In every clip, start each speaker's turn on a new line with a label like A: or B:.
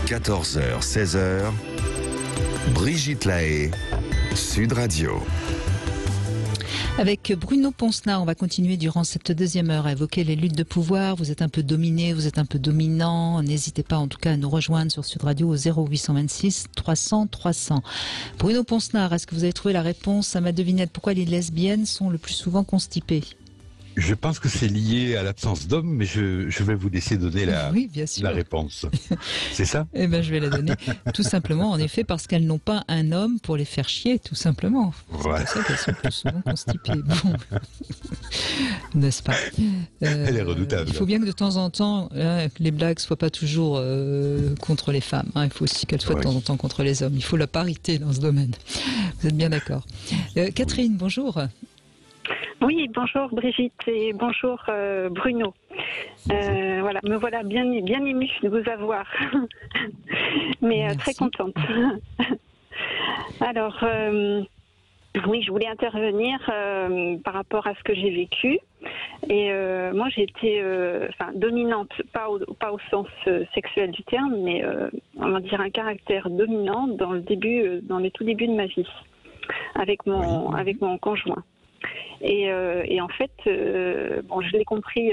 A: 14h, 16h, Brigitte Lahaie, Sud Radio.
B: Avec Bruno Ponsnard, on va continuer durant cette deuxième heure à évoquer les luttes de pouvoir. Vous êtes un peu dominé, vous êtes un peu dominant. N'hésitez pas en tout cas à nous rejoindre sur Sud Radio au 0826 300 300. Bruno Ponsnard, est-ce que vous avez trouvé la réponse à ma devinette? Pourquoi les lesbiennes sont le plus souvent constipées?
C: Je pense que c'est lié à l'absence d'hommes, mais je vais vous laisser donner la réponse. C'est ça?
B: Eh ben, je vais la donner. Tout simplement, en effet, parce qu'elles n'ont pas un homme pour les faire chier, tout simplement.
C: Voilà.
B: C'est pour ça qu'elles sont plus souvent constipées. Bon. N'est-ce pas?
C: Elle est redoutable.
B: Il faut bien que de temps en temps, que les blagues soient pas toujours contre les femmes. Il faut aussi qu'elles soient de temps en temps contre les hommes. Il faut la parité dans ce domaine. Vous êtes bien d'accord? Catherine, bonjour.
D: Oui, bonjour Brigitte et bonjour Bruno. Voilà, me voilà bien émue de vous avoir, mais très contente. Alors, oui, je voulais intervenir par rapport à ce que j'ai vécu. Et moi, j'ai été dominante, pas au sens sexuel du terme, mais on va dire un caractère dominant dans les tout débuts de ma vie, avec mon conjoint. Et en fait, je l'ai compris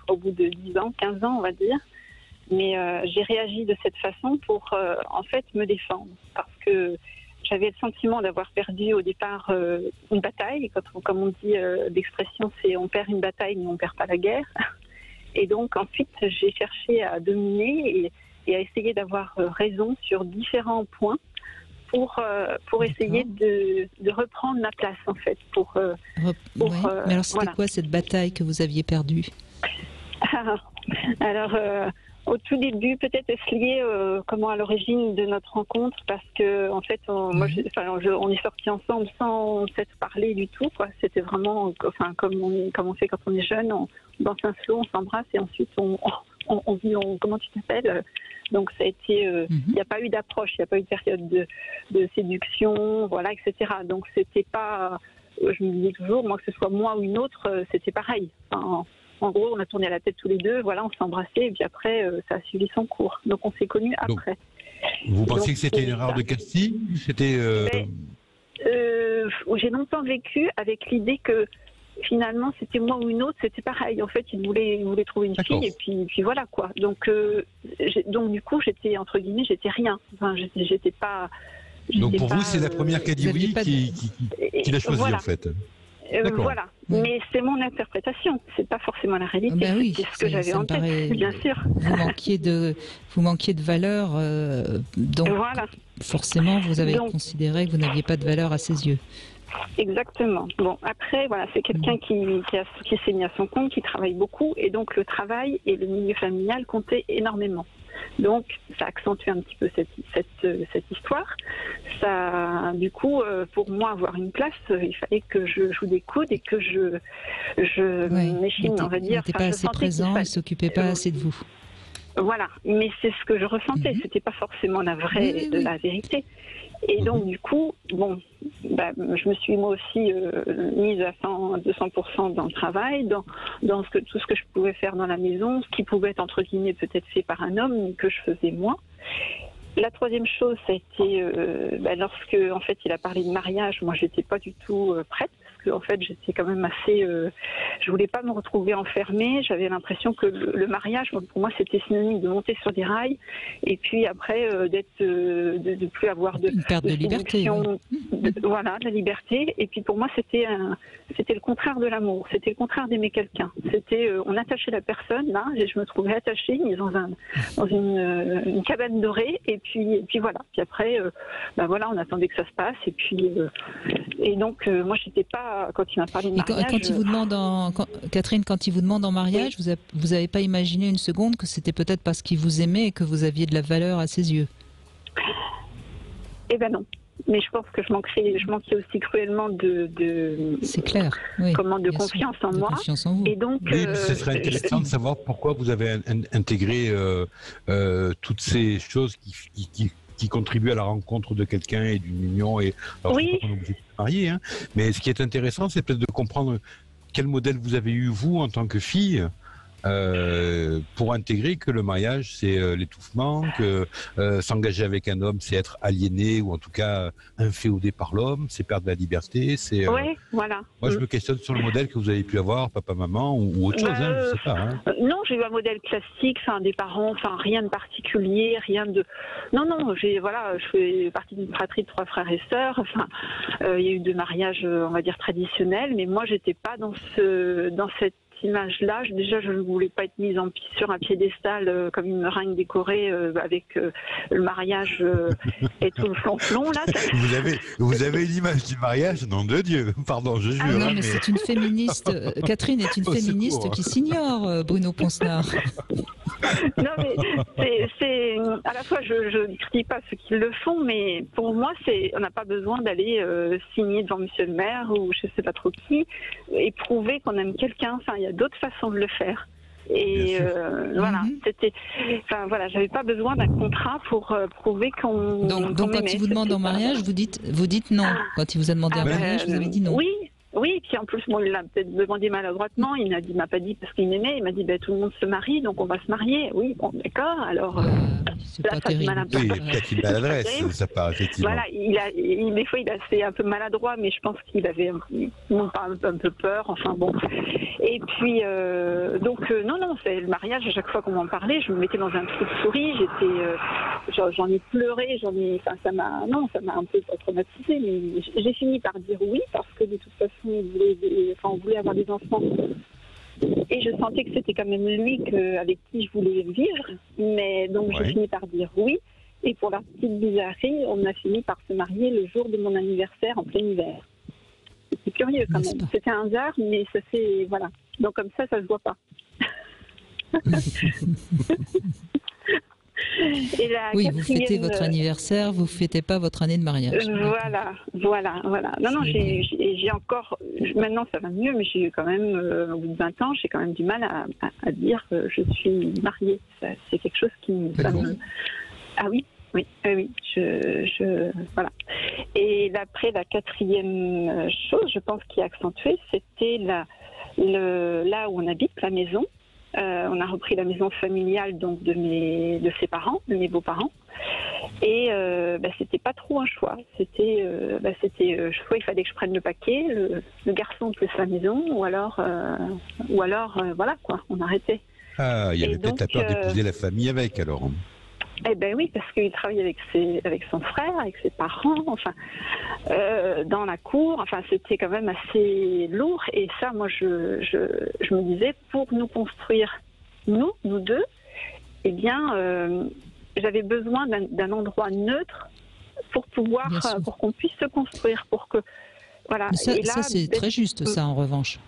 D: au bout de 10 ans, 15 ans, on va dire. Mais j'ai réagi de cette façon pour, en fait, me défendre. Parce que j'avais le sentiment d'avoir perdu au départ une bataille. Comme on dit, l'expression, c'est on perd une bataille, mais on perd pas la guerre. Et donc, ensuite, j'ai cherché à dominer et à essayer d'avoir raison sur différents points. Pour essayer de reprendre ma place, en fait.
B: Mais alors, c'était quoi cette bataille que vous aviez perdue?
D: Alors, au tout début, peut-être est-ce lié à l'origine de notre rencontre, parce que en fait, on est sortis ensemble sans s'être parlé du tout, quoi. C'était vraiment, comme on fait quand on est jeune, on danse un slow, on s'embrasse et ensuite on dit comment tu t'appelles. Donc ça a été, il n'y a pas eu d'approche, il n'y a pas eu de période de séduction, voilà, etc. Donc c'était pas, je me disais toujours, moi que ce soit moi ou une autre, c'était pareil. Enfin, en gros, on a tourné la tête tous les deux, voilà, on s'est embrassés et puis après, ça a suivi son cours. Donc on s'est connus après.
C: Vous pensez que c'était une erreur de casting? C'était.
D: J'ai longtemps vécu avec l'idée que finalement, c'était moi ou une autre, c'était pareil. En fait, il voulait trouver une fille et puis voilà quoi. Donc du coup, j'étais entre guillemets, j'étais rien. Enfin, j'étais pas.
C: Donc pour vous, c'est la première qui a dit oui qui l'a choisi
D: voilà.
C: En fait.
D: Voilà. Mais c'est mon interprétation. C'est pas forcément la réalité.
B: Oui,
D: c'est ce que j'avais en tête, bien sûr.
B: Vous manquiez de valeur, donc voilà. Forcément, vous avez considéré que vous n'aviez pas de valeur à ses yeux.
D: Exactement. Bon, après, voilà, c'est quelqu'un qui s'est mis à son compte, qui travaille beaucoup, et donc le travail et le milieu familial comptaient énormément. Donc, ça accentue un petit peu cette histoire. Ça, du coup, pour moi, avoir une place, il fallait que je joue des coudes et que je m'échine, on va dire.
B: Il n'était pas assez présent, il ne s'occupait pas assez de vous.
D: Voilà, mais c'est ce que je ressentais. C'était pas forcément la vraie la vérité. Et donc du coup, je me suis moi aussi mise à 200% dans le travail, dans tout ce que je pouvais faire dans la maison, ce qui pouvait être entre guillemets peut-être fait par un homme, mais que je faisais moi. La troisième chose, ça a été lorsque en fait il a parlé de mariage, moi j'étais pas du tout prête. En fait, j'étais quand même assez. Je voulais pas me retrouver enfermée. J'avais l'impression que le mariage, pour moi, c'était synonyme de monter sur des rails, et puis après de plus avoir
B: une perte de liberté.
D: Voilà, de la liberté. Et puis pour moi, c'était le contraire de l'amour. C'était le contraire d'aimer quelqu'un. C'était on attachait la personne là, et je me trouvais attachée mise dans une cabane dorée, et puis voilà. Puis après, on attendait que ça se passe, et puis donc moi, j'étais pas. Quand il m'a parlé de mariage...
B: Quand il vous demande Catherine, quand il vous demande en mariage, vous n'avez pas imaginé une seconde que c'était peut-être parce qu'il vous aimait et que vous aviez de la valeur à ses yeux?
D: Eh ben non. Mais je pense que je manquais aussi cruellement
B: c'est clair,
D: de confiance en moi.
B: Confiance en vous.
D: Et donc,
C: ce serait intéressant de savoir pourquoi vous avez intégré toutes ces choses qui contribuent à la rencontre de quelqu'un et d'une union. Alors, je ne sais pas qu'on est obligé de se marier, hein, mais ce qui est intéressant, c'est peut-être de comprendre quel modèle vous avez eu, vous, en tant que fille, pour intégrer que le mariage, c'est l'étouffement, que s'engager avec un homme, c'est être aliéné ou en tout cas inféodé par l'homme, c'est perdre la liberté. C'est.
D: Oui, voilà.
C: Moi, je me questionne sur le modèle que vous avez pu avoir, papa, maman, ou autre chose, hein, je sais pas. Hein.
D: Non, j'ai eu un modèle classique, des parents, rien de particulier, rien de. Non, je fais partie d'une fratrie de 3 frères et sœurs. Il y a eu 2 mariages, on va dire traditionnels, mais moi, j'étais pas dans cette image-là. Déjà, je ne voulais pas être mise sur un piédestal comme une meringue décorée avec le mariage et tout le flanc là.
C: Vous avez une image du mariage, nom de Dieu. Pardon, je jure.
B: Non, mais c'est une féministe. Catherine est une féministe qui s'ignore, Bruno Ponsard.
D: Non, mais c'est à la fois, je ne critique pas ceux qui le font, mais pour moi, on n'a pas besoin d'aller signer devant monsieur le maire ou je ne sais pas trop qui et prouver qu'on aime quelqu'un. Il y a d'autres façons de le faire. Et voilà, j'avais pas besoin d'un contrat pour prouver qu'on.
B: Donc quand il vous demande en mariage, vous dites non. Quand il vous a demandé en mariage, vous avez dit non.
D: Oui, puis en plus, il l'a peut-être demandé maladroitement. Il m'a pas dit parce qu'il m'aimait. Il m'a dit, tout le monde se marie, donc on va se marier. Oui, bon, d'accord. Alors,
B: c'est pas terrible.
C: Oui, peut-être une maladresse, ça part effectivement.
D: Voilà, des fois, il a fait un peu maladroit, mais je pense qu'il avait un peu peur. Enfin bon. Et puis, non, c'est le mariage. À chaque fois qu'on m'en parlait, je me mettais dans un trou de souris. J'en ai pleuré. Ça m'a un peu traumatisée. Mais j'ai fini par dire oui parce que de toute façon, on voulait avoir des enfants. Et je sentais que c'était quand même lui avec qui je voulais vivre. Mais donc, j'ai fini par dire oui. Et pour la petite bizarrerie, on a fini par se marier le jour de mon anniversaire en plein hiver. C'est curieux quand même. C'était un hasard, mais ça fait... Voilà. Donc comme ça se voit pas.
B: Oui, vous fêtez votre anniversaire, vous fêtez pas votre année de mariage.
D: Voilà. Non, j'ai encore... Maintenant, ça va mieux, mais j'ai quand même, au bout de 20 ans, j'ai quand même du mal à dire que je suis mariée. C'est quelque chose qui me... Ah oui. Voilà. Et après, la 4e chose, je pense, qui a accentué, c'était là où on habite, la maison. On a repris la maison familiale donc de ses parents, de mes beaux-parents. Et c'était pas trop un choix. C'était soit il fallait que je prenne le paquet, le garçon plus la maison, ou alors voilà quoi, on arrêtait.
C: Ah, il y avait peut-être la peur d'épouser la famille avec alors.
D: Eh ben oui, parce qu'il travaille avec son frère, avec ses parents, dans la cour. C'était quand même assez lourd. Et ça, moi, je me disais, pour nous construire, nous deux, eh bien, j'avais besoin d'un endroit neutre pour qu'on puisse se construire, pour que, voilà.
B: Mais ça c'est très juste, ça, en revanche.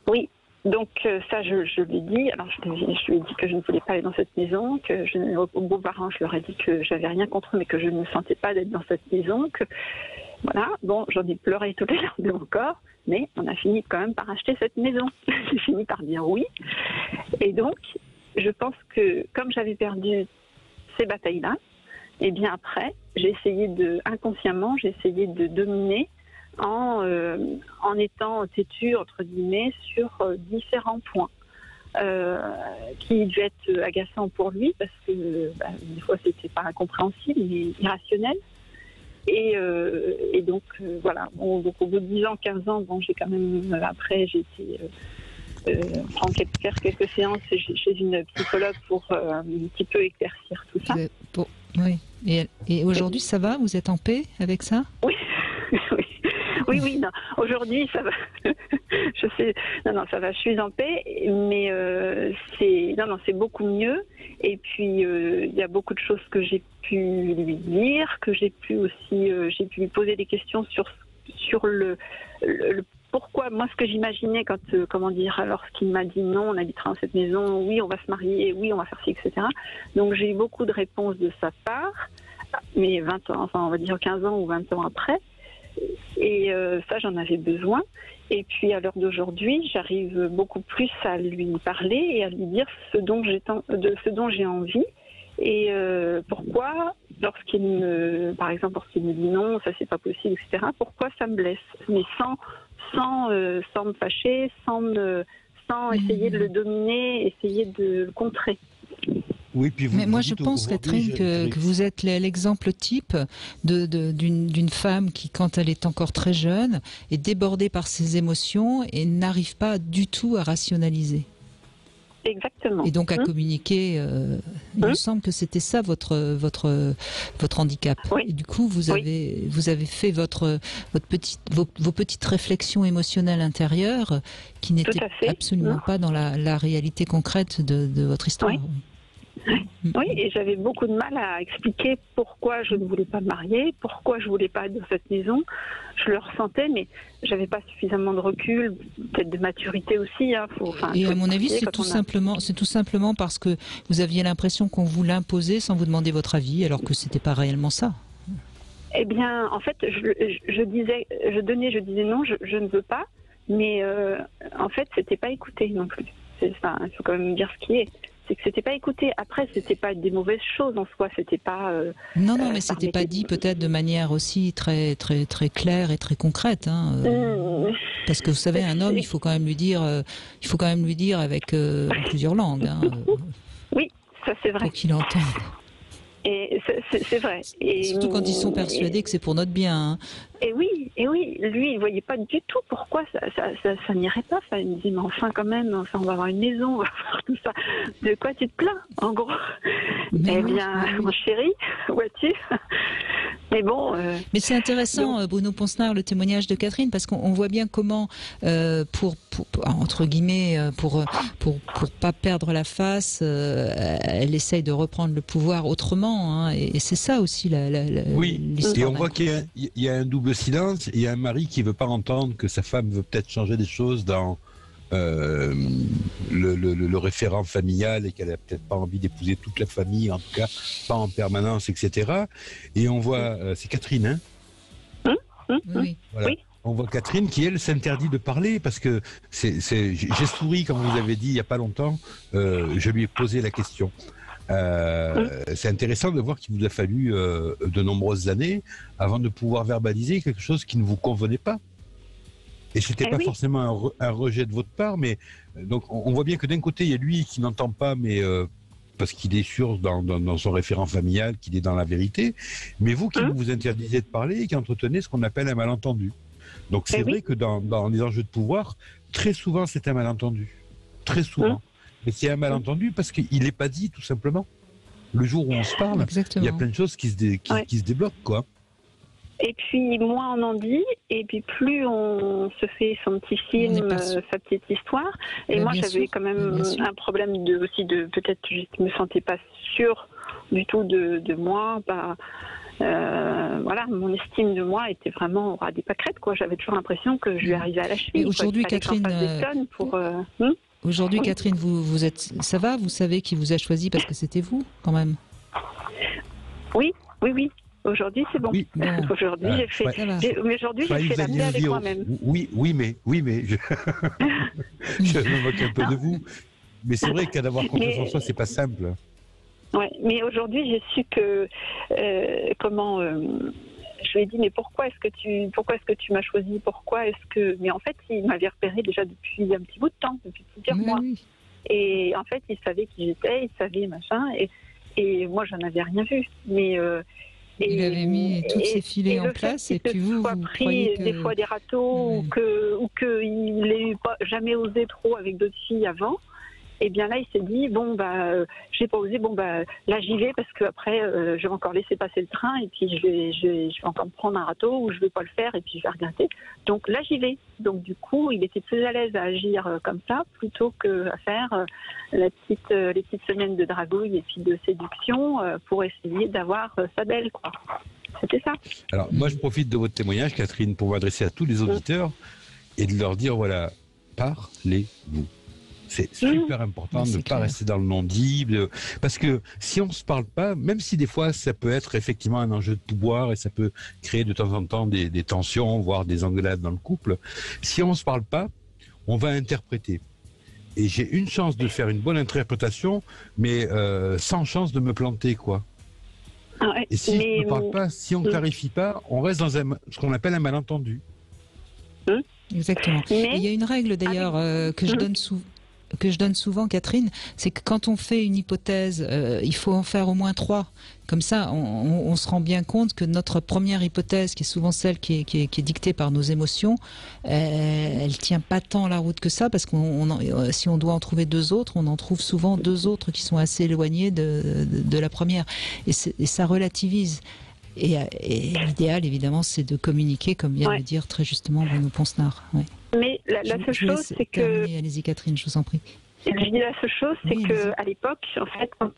D: Oui. Donc ça, je lui ai dit. Alors je lui ai dit que je ne voulais pas aller dans cette maison, que aux beaux-parents, je leur ai dit que j'avais rien contre eux, mais que je ne me sentais pas d'être dans cette maison. Que voilà. Bon, j'en ai pleuré toutes les larmes de mon corps, mais on a fini quand même par acheter cette maison. J'ai fini par dire oui. Et donc, je pense que comme j'avais perdu ces batailles-là, et bien après, inconsciemment, j'ai essayé de dominer. En étant têtue, entre guillemets, sur différents points qui devaient être agaçants pour lui parce que des fois c'était pas incompréhensible mais irrationnel et donc voilà. Donc au bout de 10 ans, 15 ans, j'ai quand même après j'ai été faire quelques séances chez une psychologue pour un petit peu éclaircir tout ça.
B: Oui. Et aujourd'hui ça va? Vous êtes en paix avec ça?
D: Oui. Oui, non. Aujourd'hui, ça va. Je sais. Non, ça va. Je suis en paix, mais c'est beaucoup mieux. Et puis, il y a beaucoup de choses que j'ai pu lui dire, que j'ai pu lui poser des questions sur le pourquoi. Moi, ce que j'imaginais lorsqu'il m'a dit non, on habitera dans cette maison, oui, on va se marier, oui, on va faire ci, etc. Donc, j'ai eu beaucoup de réponses de sa part, mais 20 ans, on va dire 15 ans ou 20 ans après. Et ça, j'en avais besoin. Et puis, à l'heure d'aujourd'hui, j'arrive beaucoup plus à lui parler et à lui dire ce dont j'ai envie. Et pourquoi, par exemple, lorsqu'il me dit non, ça c'est pas possible, etc., pourquoi ça me blesse, mais sans me fâcher, sans sans essayer de le dominer, essayer de le contrer.
C: Oui, puis
B: mais moi, je pense, Catherine, que vous êtes l'exemple type d'une femme qui, quand elle est encore très jeune, est débordée par ses émotions et n'arrive pas du tout à rationaliser.
D: Exactement.
B: Et donc à communiquer. Il me semble que c'était ça votre handicap.
D: Oui.
B: Et du coup, vous avez fait vos petites réflexions émotionnelles intérieures qui n'étaient absolument pas dans la réalité concrète de votre histoire.
D: Oui. Oui, et j'avais beaucoup de mal à expliquer pourquoi je ne voulais pas me marier, pourquoi je voulais pas être dans cette maison. Je le ressentais, mais j'avais pas suffisamment de recul, peut-être de maturité aussi.
B: Et à mon avis, c'est tout simplement parce que vous aviez l'impression qu'on vous l'imposait sans vous demander votre avis, alors que c'était pas réellement ça.
D: Eh bien, en fait, je disais non, je ne veux pas, mais en fait, c'était pas écouté non plus. Il faut quand même dire ce qui est. C'est que c'était pas écouté. Après, c'était pas des mauvaises choses en soi. C'était pas.
B: Non, mais c'était pas dit peut-être de manière aussi très très très claire et très concrète. Parce que vous savez, un homme, il faut quand même lui dire avec plusieurs langues.
D: Oui, ça c'est vrai.
B: Pour qu'il entende.
D: Et c'est vrai. Et
B: surtout quand ils sont persuadés que c'est pour notre bien.
D: Et oui, lui, il voyait pas du tout pourquoi ça n'irait pas. Enfin, il me dit, mais enfin, quand même, on va avoir une maison, on va faire tout ça. De quoi tu te plains, en gros? Mon chéri, vois-tu? Mais bon.
B: Mais c'est intéressant, Bruno Ponsnard, le témoignage de Catherine, parce qu'on voit bien comment, pour entre guillemets, pour pas perdre la face, elle essaye de reprendre le pouvoir autrement, et c'est ça aussi
C: oui.
B: l'histoire.
C: Et on voit qu'il y a un double silence. Il y a un mari qui veut pas entendre que sa femme veut peut-être changer des choses dans le référent familial et qu'elle a peut-être pas envie d'épouser toute la famille, en tout cas pas en permanence, etc. Et on voit, c'est Catherine,
B: Oui.
C: Voilà.
D: Oui.
C: On voit Catherine qui, elle, s'interdit de parler parce que j'ai souri quand vous avez dit il y a pas longtemps, je lui ai posé la question. C'est intéressant de voir qu'il vous a fallu de nombreuses années avant de pouvoir verbaliser quelque chose qui ne vous convenait pas. Et c'était pas forcément un rejet de votre part, mais donc on voit bien que d'un côté il y a lui qui n'entend pas, mais parce qu'il est sûr dans son référent familial qu'il est dans la vérité, mais vous qui vous interdisez de parler et qui entretenez ce qu'on appelle un malentendu. Donc c'est vrai que dans les enjeux de pouvoir, très souvent c'est un malentendu, très souvent. Mais c'est un malentendu parce qu'il n'est pas dit, tout simplement. Le jour où on se parle, il y a plein de choses qui se débloquent, quoi.
D: Et puis, moins on en dit, et puis plus on se fait son petit film, sa petite histoire. Et moi, j'avais quand même un problème aussi de peut-être que je ne me sentais pas sûre du tout de moi. Voilà, mon estime de moi était vraiment au ras des pâquerettes, quoi. J'avais toujours l'impression que je lui arrivais à la cheville.
B: Et aujourd'hui, Catherine, aujourd'hui, Catherine, vous êtes, ça va? Vous savez qui vous a choisi parce que c'était vous, quand même?
D: Oui. Aujourd'hui, c'est bon.
C: Oui,
D: aujourd'hui, j'ai fait. Mais aujourd'hui, j'ai fait la paix avec moi-même.
C: Oui, mais je me moque un peu de vous. Mais c'est vrai qu'à d'avoir confiance en soi, c'est pas simple.
D: Ouais, mais aujourd'hui, j'ai su que je lui ai dit, mais pourquoi est-ce que tu m'as choisi? Mais en fait, il m'avait repéré déjà depuis un petit bout de temps, depuis plusieurs mois. Oui. Et en fait, il savait qui j'étais, il savait machin, et moi, j'en avais rien vu. Mais
B: il avait mis tous ses filets en place, et puis vous
D: pris des fois des râteaux, ou qu'il n'ait jamais osé trop avec d'autres filles avant. Et bien là, il s'est dit, j'ai pas osé, là j'y vais parce qu'après, je vais encore laisser passer le train et puis je vais encore me prendre un râteau ou je vais pas le faire et puis je vais regretter. Donc là, j'y vais. Donc du coup, il était plus à l'aise à agir comme ça plutôt qu'à faire les petites semaines de dragouille et puis de séduction pour essayer d'avoir sa belle, quoi. C'était ça.
C: Alors moi, je profite de votre témoignage, Catherine, pour m'adresser à tous les auditeurs et de leur dire, voilà, parlez-vous. C'est super important de ne pas rester dans le non-dit, parce que si on ne se parle pas, même si des fois ça peut être effectivement un enjeu de pouvoir et ça peut créer de temps en temps des tensions, voire des engueulades dans le couple, si on ne se parle pas, on va interpréter. Et j'ai une chance de faire une bonne interprétation, mais sans chance de me planter, quoi. Et si on ne parle pas, si on ne clarifie pas, on reste dans ce qu'on appelle un malentendu.
B: Exactement. Il y a une règle d'ailleurs que je donne souvent. que je donne souvent, Catherine, c'est que quand on fait une hypothèse, il faut en faire au moins 3. Comme ça, on se rend bien compte que notre première hypothèse, qui est souvent celle qui est dictée par nos émotions, elle tient pas tant la route que ça, parce si on doit en trouver 2 autres, on en trouve souvent 2 autres qui sont assez éloignés de la première. Et ça relativise. Et l'idéal, évidemment, c'est de communiquer, comme vient de le dire très justement Bruno Ponsnard. Ouais.
D: Mais la seule chose, c'est que...
B: Allez-y, Catherine, je vous en prie.
D: Je dis la seule chose, c'est que à l'époque, en fait, quand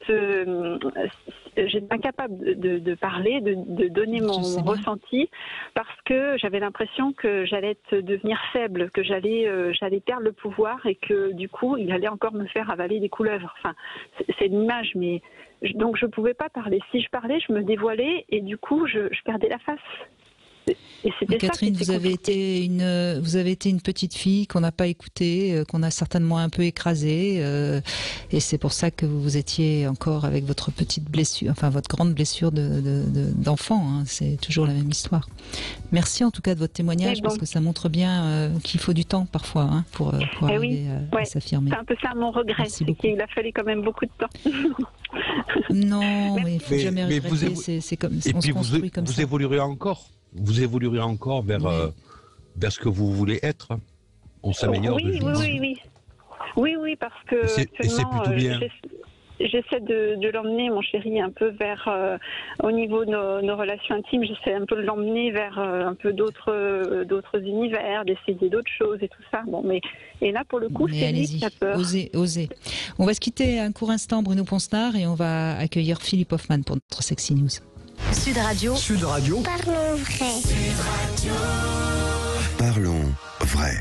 D: j'étais incapable de parler, de donner mon ressenti, parce que j'avais l'impression que j'allais devenir faible, que j'allais perdre le pouvoir et que du coup, il allait encore me faire avaler des couleuvres. Enfin, c'est une image, mais donc je pouvais pas parler. Si je parlais, je me dévoilais et du coup, je perdais la face. Et
B: Catherine, vous avez été une petite fille qu'on n'a pas écoutée, qu'on a certainement un peu écrasée, et c'est pour ça que vous étiez encore avec votre petite blessure, enfin votre grande blessure d'enfant. Hein. C'est toujours la même histoire. Merci en tout cas de votre témoignage, parce que ça montre bien qu'il faut du temps parfois pour arriver à s'affirmer.
D: C'est un peu ça mon regret, c'est qu'il a fallu quand même beaucoup de temps.
B: Non, mais il ne faut jamais regretter. C'est comme
C: et
B: on
C: puis
B: se construit comme ça.
C: Vous évoluerez encore. Vous évoluerez encore vers ce que vous voulez être. On s'améliore de jour en jour.
D: Oui, parce que
C: et c'est plutôt bien.
D: J'essaie de l'emmener, mon chéri, un peu vers, au niveau de nos relations intimes, j'essaie un peu de l'emmener vers un peu d'autres univers, d'essayer d'autres choses et tout ça. Bon, et là, pour le coup, c'est lui qui a peur.
B: Osez. On va se quitter un court instant, Bruno Ponsnard, et on va accueillir Philippe Hoffman pour notre Sexy News.
E: Sud Radio.
A: Sud Radio.
E: Parlons vrai.
A: Parlons vrai.